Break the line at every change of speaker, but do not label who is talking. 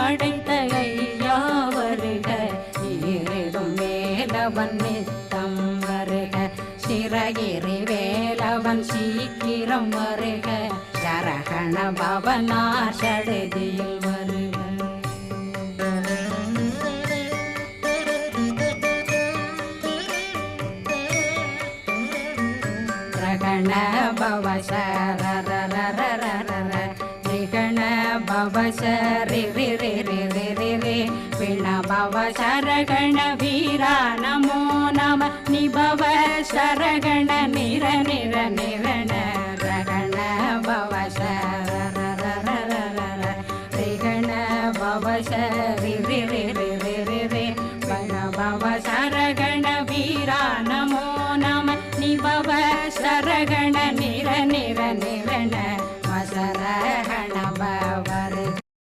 படைத்த ஐயா வருக, ஈரிடும் வேலவன் நித்தம் வருக, சிறகிரி வேலவன் சீக்கிரம் வருக, சரகண பவனார் சடுதியில் வருக. ரகண பவ சரரரரரர ரிகண பவ சரி ரி ரி ரி ரி ரி ரி பிண பவ சரகண வீரா நமோ நம நிபவ சரகண நிர நிர நிரண ரகண பவ சரரரரரர ரிகண பவ சரி